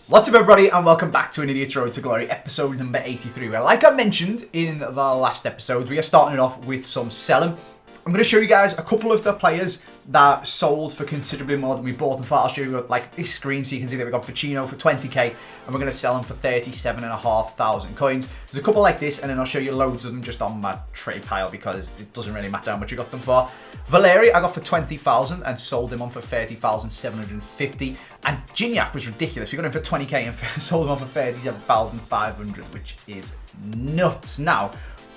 What's up everybody and welcome back to an Idiot's Road to Glory episode number 83 where, like I mentioned in the last episode, we are starting it off with some selling. I'm going to show you guys a couple of the players that sold for considerably more than we bought them for. I'll show you like this screen so you can see that we got Ficino for 20k and we're going to sell them for 37,500 coins. There's a couple like this and then I'll show you loads of them just on my trade pile because it doesn't really matter how much you got them for. Valeri I got for 20,000 and sold him on for 30,750, and Gignac was ridiculous. We got him for 20k and sold him on for 37,500, which is nuts. Now,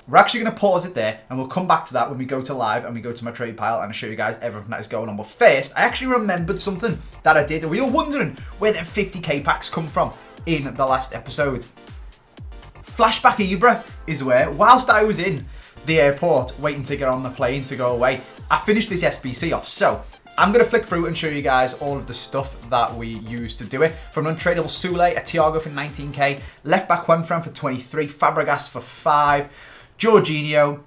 we're actually going to pause it there and we'll come back to that when we go to live and we go to my trade pile and I'll show you guys everything that is going on. But first, I actually remembered something that I did and we were wondering where them 50k packs come from in the last episode. Flashback Ibra is where, whilst I was in the airport waiting to get on the plane to go away, I finished this SBC off. So I'm going to flick through and show you guys all of the stuff that we used to do it. From an untradeable Sule, a Thiago for 19k, left back Juanfran for 23, Fabregas for 5, Jorginho,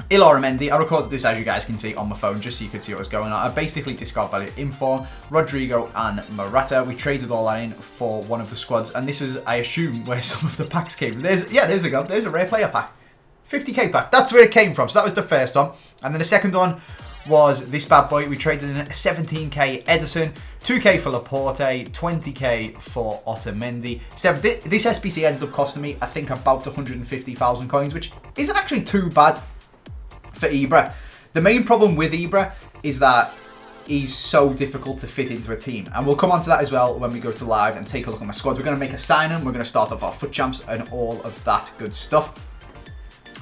Ilora-Mendy. I recorded this, as you guys can see, on my phone just so you could see what was going on. I basically discard value Inform, Rodrigo and Morata. We traded all that in for one of the squads, and this is, I assume, where some of the packs came from. There's a rare player pack. 50k pack. That's where it came from. So that was the first one. And then the second one was this bad boy. We traded in a 17k Edison, 2k for Laporte, 20k for Otamendi. This SBC ended up costing me, I think, about 150,000 coins, which isn't actually too bad for Ibra. The main problem with Ibra is that he's so difficult to fit into a team. And we'll come on to that as well when we go to live and take a look at my squad. We're going to make a sign-in. We're going to start off our foot champs and all of that good stuff.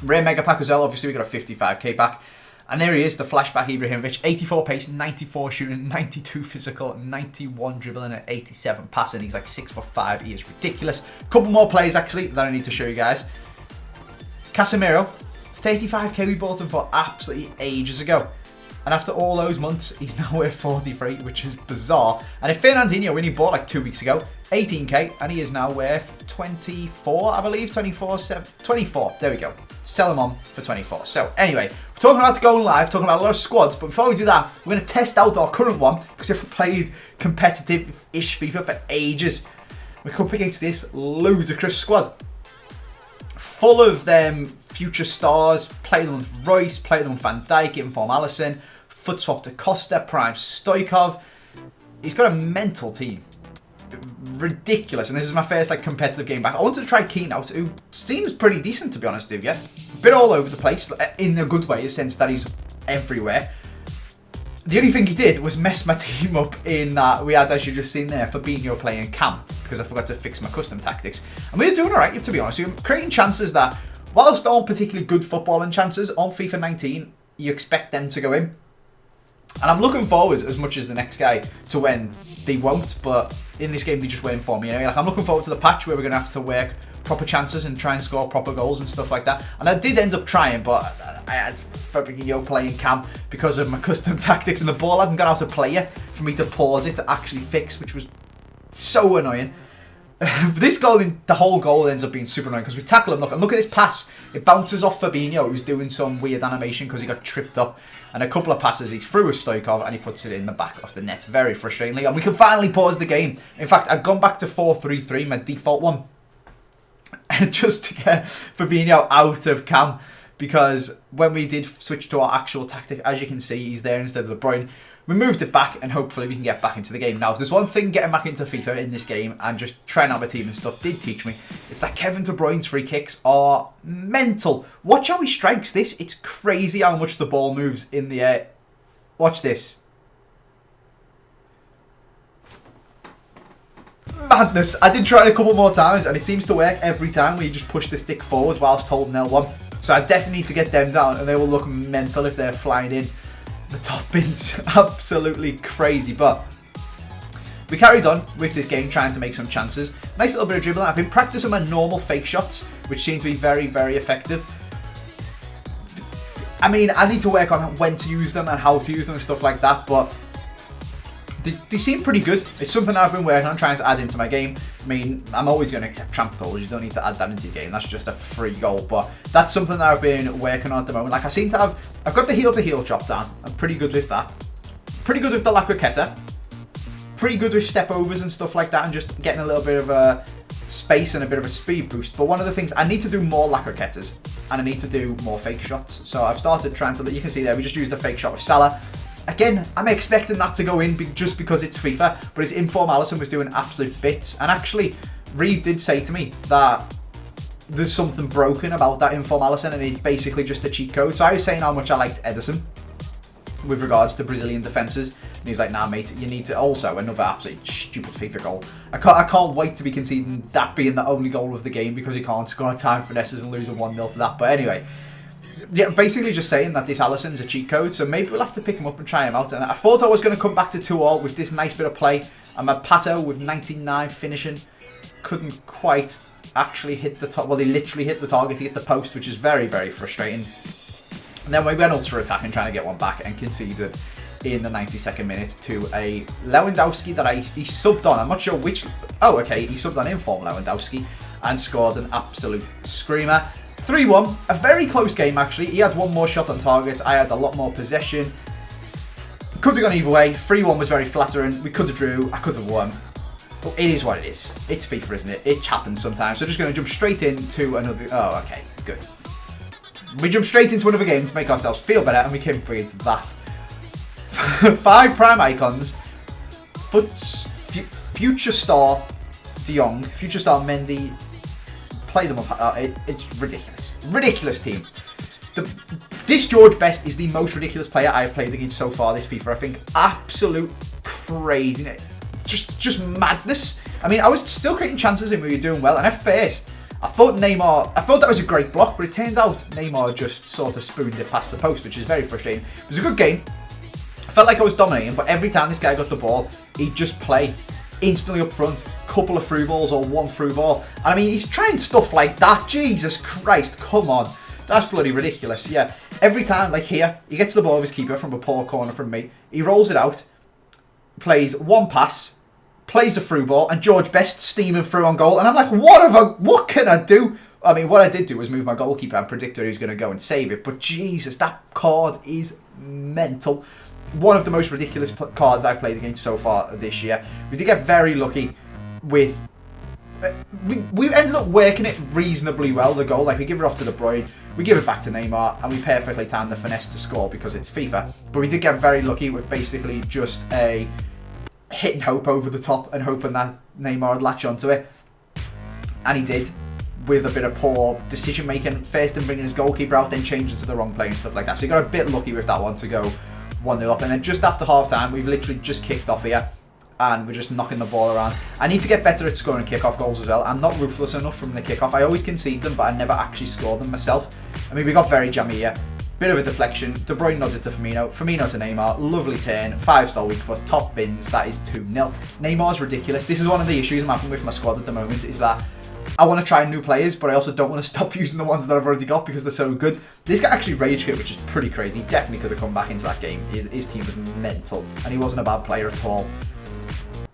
Rare Mega Pack as well. Obviously, we got a 55k pack. And there he is, the flashback Ibrahimovic. 84 pace, 94 shooting, 92 physical, 91 dribbling, and 87 passing. He's like 6'5". He is ridiculous. Couple more players, actually, that I need to show you guys. Casemiro. 35k we bought him for absolutely ages ago. And after all those months, he's now worth 43, which is bizarre. And if Fernandinho, when he bought like 2 weeks ago, 18k, and he is now worth 24, I believe, 24, there we go. Sell him on for 24. So anyway, we're talking about going live, talking about a lot of squads, but before we do that, we're going to test out our current one, because if we played competitive-ish FIFA for ages, we come up against this ludicrous squad. Full of them future stars, play them with Royce, play them with Van Dijk, Inform Alisson, foot swap to Costa, Prime Stoichkov. He's got a mental team. Ridiculous. And this is my first like competitive game back. I wanted to try Keane out, who seems pretty decent, to be honest with you. A bit all over the place, in a good way, in the sense that he's everywhere. The only thing he did was mess my team up in that we had, as you just seen there, Fabinho playing Cam, because I forgot to fix my custom tactics. And we were doing alright, to be honest. We were creating chances that, whilst aren't particularly good footballing chances, on FIFA 19, you expect them to go in. And I'm looking forward, as much as the next guy, to when they won't, but in this game they just win for me anyway. Like, I'm looking forward to the patch where we're going to have to work proper chances and try and score proper goals and stuff like that. And I did end up trying, but I had Fabinho playing Cam because of my custom tactics, and the ball hadn't got out to play yet for me to pause it to actually fix, which was so annoying. This goal, the whole goal ends up being super annoying because we tackle him. Look, and look at this pass. It bounces off Fabinho, who's doing some weird animation because he got tripped up. And a couple of passes he's through with Stoichkov and he puts it in the back of the net. Very frustratingly. And we can finally pause the game. In fact, I've gone back to 4-3-3, my default one. Just to get Fabinho out of Cam. Because when we did switch to our actual tactic, as you can see, he's there instead of De Bruyne. We moved it back and hopefully we can get back into the game. Now, if there's one thing getting back into FIFA in this game and just trying out my team and stuff did teach me, it's that Kevin De Bruyne's free kicks are mental. Watch how he strikes this. It's crazy how much the ball moves in the air. Watch this. Madness. I did try it a couple more times and it seems to work every time where you just push the stick forward whilst holding L1. So I definitely need to get them down and they will look mental if they're flying in. The top bin's absolutely crazy, but we carried on with this game trying to make some chances. Nice little bit of dribbling. I've been practicing my normal fake shots, which seem to be very, very effective. I mean, I need to work on when to use them and how to use them and stuff like that, but they seem pretty good. It's something I've been working on, trying to add into my game. I mean, I'm always going to accept tramp goals. You don't need to add that into your game. That's just a free goal. But that's something that I've been working on at the moment. Like, I seem to have... I've got the heel-to-heel chop down. I'm pretty good with that. Pretty good with the La Croqueta. pretty good with step overs and stuff like that, and just getting a little bit of a space and a bit of a speed boost. But one of the things, I need to do more Lacroquetas, and I need to do more fake shots. So I've started trying to, you can see there, we just used a fake shot with Salah. Again, I'm expecting that to go in just because it's FIFA, but his inform Alisson was doing absolute bits. And actually, Reeve did say to me that there's something broken about that inform Alisson, and it's basically just a cheat code. So I was saying how much I liked Ederson with regards to Brazilian defences, and he's like, nah mate, you need to. Also, another absolutely stupid FIFA goal. I can't wait to be conceding that being the only goal of the game, because he can't score time finesses and losing 1-0 to that. But anyway, yeah, basically just saying that this Alisson's a cheat code, so maybe we'll have to pick him up and try him out. And I thought I was going to come back to 2-2 with this nice bit of play, and my Pato with 99 finishing couldn't quite actually hit the top. Well, he literally hit the target, he hit the post, which is very, very frustrating. And then we went ultra attacking, trying to get one back, and conceded in the 92nd minute to a Lewandowski that he subbed on. I'm not sure which. Oh, okay, he subbed on inform Lewandowski and scored an absolute screamer. 3-1, a very close game actually. He had one more shot on target, I had a lot more possession. Could have gone either way. 3-1 was very flattering. We could have drew, I could have won. But it is what it is. It's FIFA, isn't it? It happens sometimes. So just going to jump straight into another. Oh, okay, good. We jump straight into another game to make ourselves feel better, and we can bring into that. 5 prime icons. Future star De Jong, future star Mendy. Play them up. It's ridiculous. Ridiculous team. This George Best is the most ridiculous player I have played against so far this FIFA. I think absolute crazy. Just madness. I mean, I was still creating chances and we were doing well. And at first, I thought that was a great block, but it turns out Neymar just sort of spooned it past the post, which is very frustrating. It was a good game. I felt like I was dominating, but every time this guy got the ball, he'd just play instantly up front, couple of through balls or one through ball. And I mean, he's trying stuff like that. Jesus Christ, come on. That's bloody ridiculous. Yeah, every time, like here, he gets the ball of his keeper from a poor corner from me. He rolls it out, plays one pass, plays a through ball, and George Best steaming through on goal. And I'm like, what can I do? I mean, what I did do was move my goalkeeper and predict where he was going to go and save it. But Jesus, that card is mental. One of the most ridiculous cards I've played against so far this year. We did get very lucky with. We ended up working it reasonably well, the goal. Like, we give it off to De Bruyne, we give it back to Neymar, and we perfectly timed the finesse to score because it's FIFA. But we did get very lucky with basically just a hit and hope over the top and hoping that Neymar would latch onto it. And he did, with a bit of poor decision making. First in bringing his goalkeeper out, then changing to the wrong play and stuff like that. So he got a bit lucky with that one to go 1-0 up. And then just after half time, we've literally just kicked off here. And we're just knocking the ball around. I need to get better at scoring kick-off goals as well. I'm not ruthless enough from the kick-off. I always concede them, but I never actually score them myself. I mean, we got very jammy here. Bit of a deflection. De Bruyne nods it to Firmino. Firmino to Neymar. Lovely turn. 5-star weak foot. Top bins. That is 2-0. Neymar's ridiculous. This is one of the issues I'm having with my squad at the moment, is that I want to try new players, but I also don't want to stop using the ones that I've already got because they're so good. This guy actually rage quit, which is pretty crazy. He definitely could have come back into that game. His team was mental, and he wasn't a bad player at all.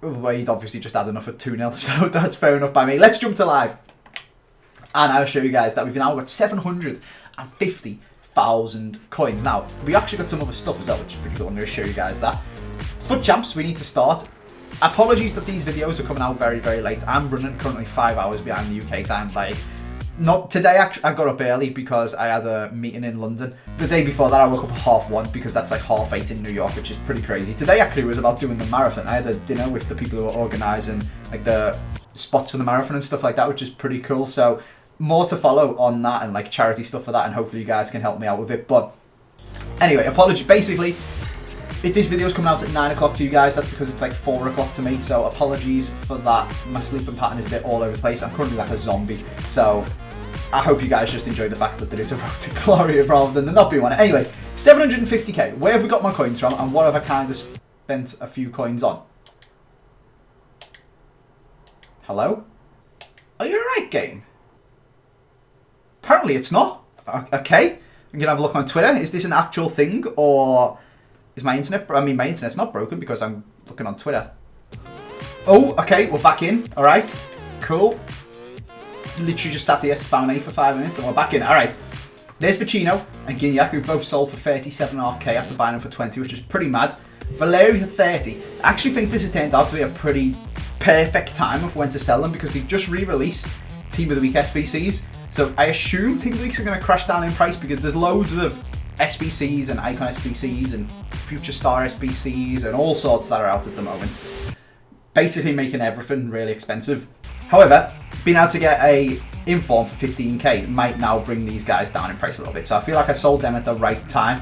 Well, he'd obviously just had enough at 2-0, so that's fair enough by me. Let's jump to live. And I'll show you guys that we've now got 750,000 coins. Now, we actually got some other stuff as well, which is pretty cool. I'm going to show you guys that. FUT Champs, we need to start. Apologies that these videos are coming out very, very late. I'm running currently 5 hours behind the UK time. Like, not today, I got up early because I had a meeting in London. The day before that, I woke up at 1:30 because that's like 8:30 in New York, which is pretty crazy. Today actually was about doing the marathon. I had a dinner with the people who were organising like the spots for the marathon and stuff like that, which is pretty cool. So more to follow on that and like charity stuff for that, and hopefully you guys can help me out with it. But anyway, apologies. Basically, if this video's coming out at 9 o'clock to you guys, that's because it's like 4 o'clock to me. So apologies for that. My sleeping pattern is a bit all over the place. I'm currently like a zombie. So I hope you guys just enjoy the fact that there is a road to glory rather than there not being one. Anyway, 750k. Where have we got my coins from, and what have I kind of spent a few coins on? Hello? Are you alright, game? Apparently it's not. Okay. I'm going to have a look on Twitter. Is this an actual thing, or is my internet... I mean, my internet's not broken because I'm looking on Twitter. Oh, okay. We're back in. Alright. Cool. Literally just sat here spamming for 5 minutes and we're back in. Alright, there's Vecino and Gignac, who both sold for 37.5k after buying them for 20, which is pretty mad. Valerio for 30. I actually think this has turned out to be a pretty perfect time of when to sell them because they've just re-released Team of the Week SBCs. So I assume Team of the Weeks are going to crash down in price because there's loads of SBCs and Icon SBCs and Future Star SBCs and all sorts that are out at the moment. Basically making everything really expensive. However, being able to get a Inform for 15k might now bring these guys down in price a little bit. So I feel like I sold them at the right time.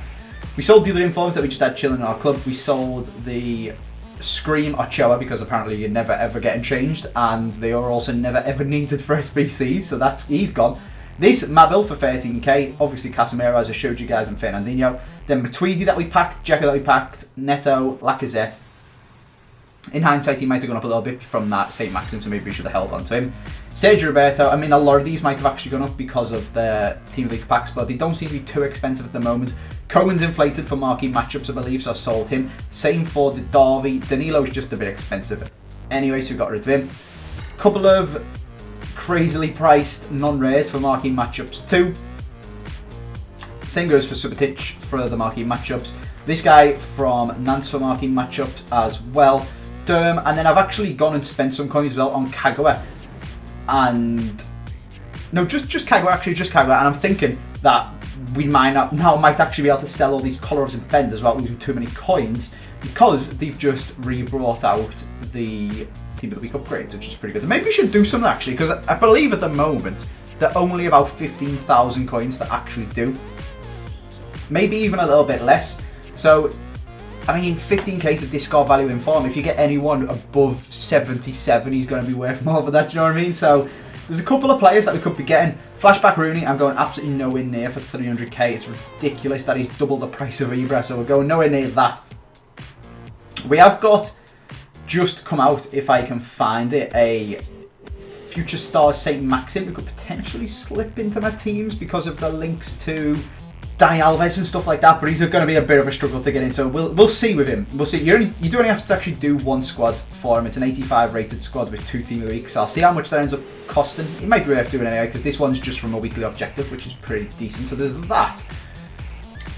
We sold the other Informs that we just had chilling in our club. We sold the Scream Ochoa because apparently you're never ever getting changed, and they are also never ever needed for SBCs, so he's gone. This Mabil for 13k, obviously Casemiro as I showed you guys, and Fernandinho. Then Matuidi that we packed, Dzeko that we packed, Neto, Lacazette. In hindsight, he might have gone up a little bit from that St. Maxim, so maybe we should have held on to him. Sergio Roberto, I mean, a lot of these might have actually gone up because of the Team of the Week packs, but they don't seem to be too expensive at the moment. Cohen's inflated for marquee matchups, I believe, so I sold him. Same for Darby. Danilo's just a bit expensive anyway, so we got rid of him. Couple of crazily priced non-rares for marquee matchups too. Same goes for Subotic for the marquee matchups. This guy from Nantes for marquee matchups as well. Derm, and then I've actually gone and spent some coins as well on Kagawa. And no, just Kagawa, actually, just Kagawa. And I'm thinking that we might actually be able to sell all these colours and benders without losing too many coins because they've just re-brought out the Team of the Week upgrades, which is pretty good. So maybe we should do something actually, because I believe at the moment they're only about 15,000 coins to actually do. Maybe even a little bit less. So, I mean, 15k is the discard value in form. If you get anyone above 77, he's going to be worth more than that, do you know what I mean? So, there's a couple of players that we could be getting. Flashback Rooney, I'm going absolutely nowhere near for 300k. It's ridiculous that he's double the price of Ibra, so we're going nowhere near that. We have got, just come out, if I can find it, a Future Stars St. Maxim. We could potentially slip into my teams because of the links to Dani Alves and stuff like that, but he's going to be a bit of a struggle to get in, so we'll see with him. We'll see. You do only have to actually do one squad for him. It's an 85 rated squad with 2 Team of the Week, so I'll see how much that ends up costing. It might be worth doing anyway, because this one's just from a weekly objective, which is pretty decent, so there's that.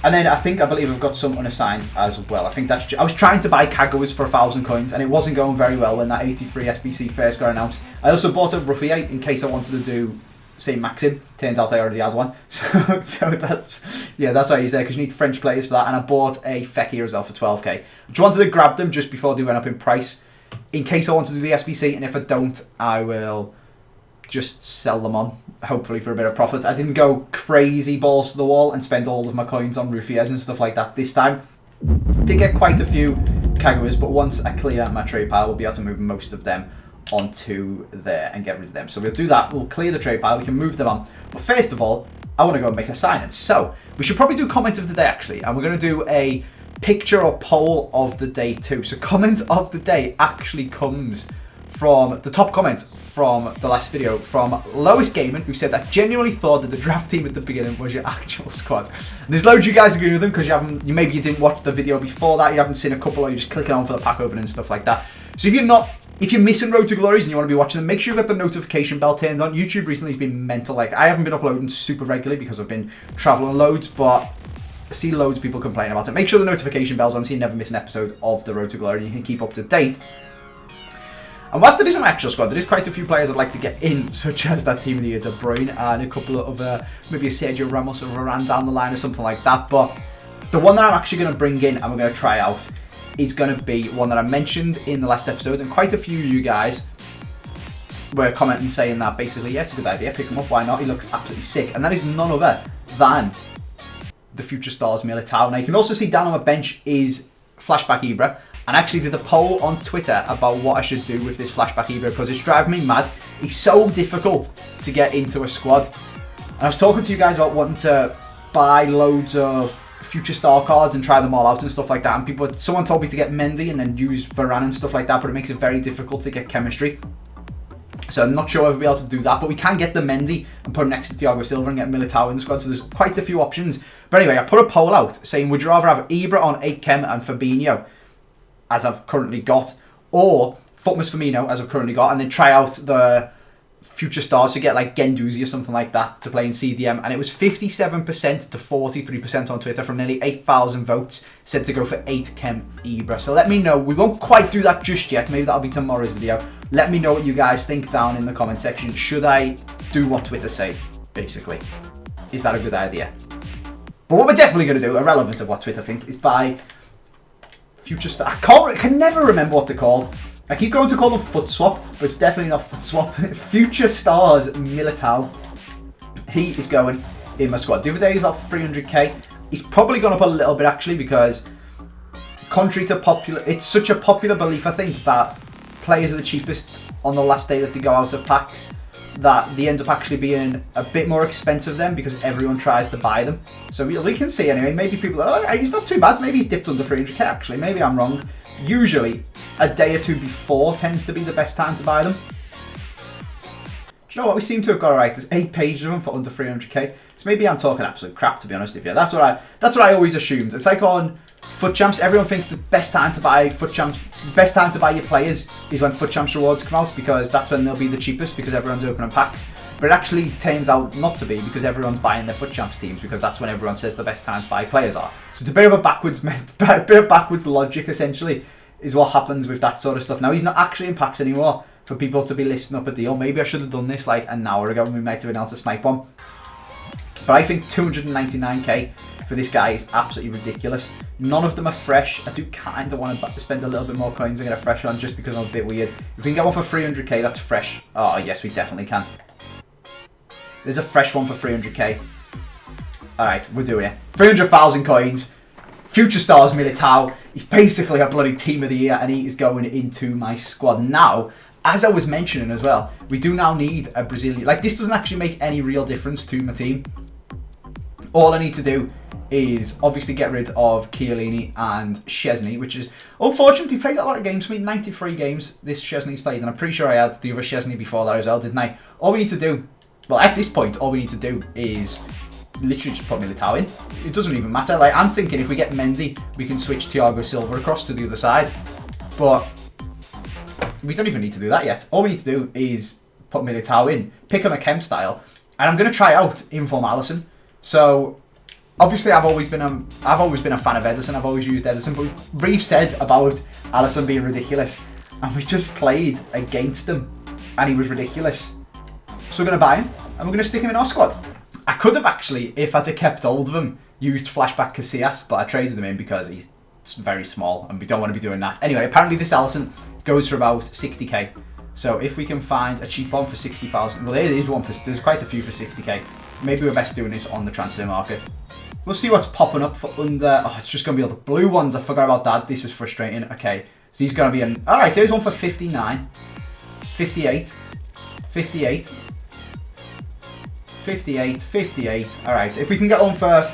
And then I believe I've got some unassigned as well. I think that's I was trying to buy Kagawas for 1,000 coins, and it wasn't going very well when that 83 SBC first got announced. I also bought a Ruffier in case I wanted to do St. Maxim. Turns out I already had one. So that's why he's there, because you need French players for that. And I bought a Fekir as well for 12k. I just wanted to grab them just before they went up in price, in case I want to do the SBC, and if I don't, I will just sell them on, hopefully for a bit of profit. I didn't go crazy balls to the wall and spend all of my coins on Rufiers and stuff like that this time. Did get quite a few Kagawas, but once I clear out my trade pile, we'll be able to move most of them onto there and get rid of them. So we'll do that. We'll clear the trade pile. We can move them on. But first of all, I want to go and make a sign-in. So we should probably do comment of the day actually, and we're going to do a picture or poll of the day too. So comment of the day actually comes from the top comment from the last video from Lois Gaiman, who said that genuinely thought that the draft team at the beginning was your actual squad. And there's loads of you guys agree with them because maybe you didn't watch the video before that, you haven't seen a couple, or you're just clicking on for the pack opening and stuff like that. So if you're missing Road to Glories and you want to be watching them, make sure you've got the notification bell turned on. YouTube recently has been mental. Like, I haven't been uploading super regularly because I've been traveling loads, but I see loads of people complain about it. Make sure the notification bell's on so you never miss an episode of the Road to Glory and you can keep up to date. And whilst there is my actual squad, there is quite a few players I'd like to get in, such as that Team of the Year De Bruyne and a couple of maybe a Sergio Ramos or Varane down the line or something like that. But the one that I'm actually going to bring in and we're going to try out is going to be one that I mentioned in the last episode, and quite a few of you guys were commenting saying that basically, yes, it's a good idea, pick him up, why not, he looks absolutely sick. And that is none other than the Future Stars Militao. Now you can also see down on my bench is Flashback Ibra, and I actually did a poll on Twitter about what I should do with this Flashback Ibra because it's driving me mad. He's so difficult to get into a squad. And I was talking to you guys about wanting to buy loads of Future Star cards and try them all out and stuff like that, and someone told me to get Mendy and then use Varane and stuff like that, but it makes it very difficult to get chemistry. So I'm not sure if we'll be able to do that, but we can get the Mendy and put him next to Thiago Silva and get Militao in the squad, so there's quite a few options. But anyway, I put a poll out saying, would you rather have Ibra on 8 chem and Fabinho, as I've currently got, or Futmas Firmino, as I've currently got, and then try out the future stars to get like Genduzi or something like that to play in CDM, and it was 57% to 43% on Twitter from nearly 8,000 votes said to go for 8 Chem Ibra. So let me know. We won't quite do that just yet. Maybe that'll be tomorrow's video. Let me know what you guys think down in the comment section. Should I do what Twitter say, basically? Is that a good idea? But what we're definitely going to do, irrelevant of what Twitter think, is buy future star. I can never remember what they're called. I keep going to call them foot swap, but it's definitely not foot swap. Future Stars Militao. He is going in my squad. The other day he's off 300k. He's probably gone up a little bit actually, because contrary to popular, it's such a popular belief I think that players are the cheapest on the last day that they go out of packs, that they end up actually being a bit more expensive then because everyone tries to buy them. So we can see anyway. Maybe people are, oh, he's not too bad. Maybe he's dipped under 300k actually. Maybe I'm wrong. Usually a day or two before tends to be the best time to buy them. Do you know what? We seem to have got right. There's 8 pages of them for under 300k. So maybe I'm talking absolute crap, to be honest with you. That's what I always assumed. It's like on Foot Champs, everyone thinks the best time to buy Foot Champs, the best time to buy your players is when Foot Champs rewards come out, because that's when they'll be the cheapest because everyone's opening packs. But it actually turns out not to be, because everyone's buying their Foot Champs teams, because that's when everyone says the best time to buy players are. So it's a bit of a backwards logic essentially is what happens with that sort of stuff. Now he's not actually in packs anymore for people to be listing up a deal. Maybe I should have done this like an hour ago and we might have been able to snipe one. But I think 299k for this guy is absolutely ridiculous. None of them are fresh. I do kind of want to spend a little bit more coins and get a fresh one just because I'm a bit weird. If we can get one for 300k, that's fresh. Oh yes, we definitely can. There's a fresh one for 300k. Alright, we're doing it. 300,000 coins. Future Stars Militao. He's basically a bloody team of the year and he is going into my squad. Now, as I was mentioning as well, we do now need a Brazilian. Like, this doesn't actually make any real difference to my team. All I need to do is obviously get rid of Chiellini and Szczesny, which is, unfortunately, he played a lot of games for me. 93 games this Szczesny's played, and I'm pretty sure I had the other Szczesny before that as well, didn't I? All we need to do, well, at this point, all we need to do is literally just put Militao in. It doesn't even matter. Like, I'm thinking if we get Mendy, we can switch Thiago Silva across to the other side. But we don't even need to do that yet. All we need to do is put Militao in, pick him a chem style, and I'm going to try out Inform Alisson. So obviously I've always been a fan of Ederson. I've always used Ederson, but Reeve said about Alisson being ridiculous, and we just played against him, and he was ridiculous. So we're going to buy him, and we're going to stick him in our squad. I could have actually, if I'd have kept hold of him, used Flashback Casillas, but I traded him in because he's very small, and we don't want to be doing that. Anyway, apparently this Alisson goes for about 60k. So if we can find a cheap one for 60,000, well, there is one for, there's quite a few for 60k. Maybe we're best doing this on the transfer market. We'll see what's popping up for under, oh, it's just going to be all the blue ones. I forgot about that. This is frustrating. Okay, so he's going to be an, all right, there's one for 59, 58, 58, 58, 58. All right, if we can get one for,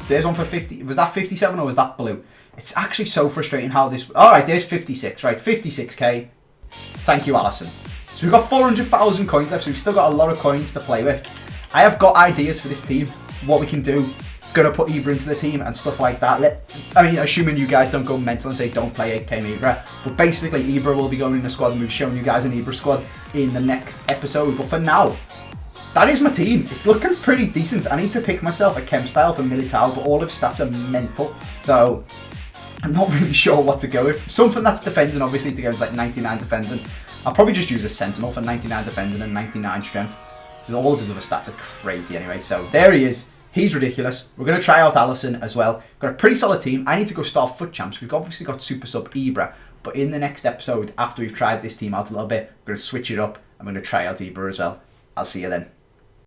there's one for 50. Was that 57 or was that blue? It's actually so frustrating how this, all right, there's 56, right, 56k. Thank you, Alisson. So we've got 400,000 coins left, so we've still got a lot of coins to play with. I have got ideas for this team, what we can do. Gonna put Ibra into the team and stuff like that. I mean, assuming you guys don't go mental and say don't play 8k Ibra, but basically Ibra will be going in the squad, and we've shown you guys an Ibra squad in the next episode. But for now, that is my team. It's looking pretty decent. I need to pick myself a chem style for Militao, but all of stats are mental, so I'm not really sure what to go with. Something that's defending, obviously, to go into like 99 defending. I'll probably just use a Sentinel for 99 defending and 99 strength, because all of his other stats are crazy anyway. So there he is. He's ridiculous. We're going to try out Alisson as well. Got a pretty solid team. I need to go start Foot Champs. We've obviously got Super Sub Ibra, but in the next episode, after we've tried this team out a little bit, we're going to switch it up. I'm going to try out Ibra as well. I'll see you then.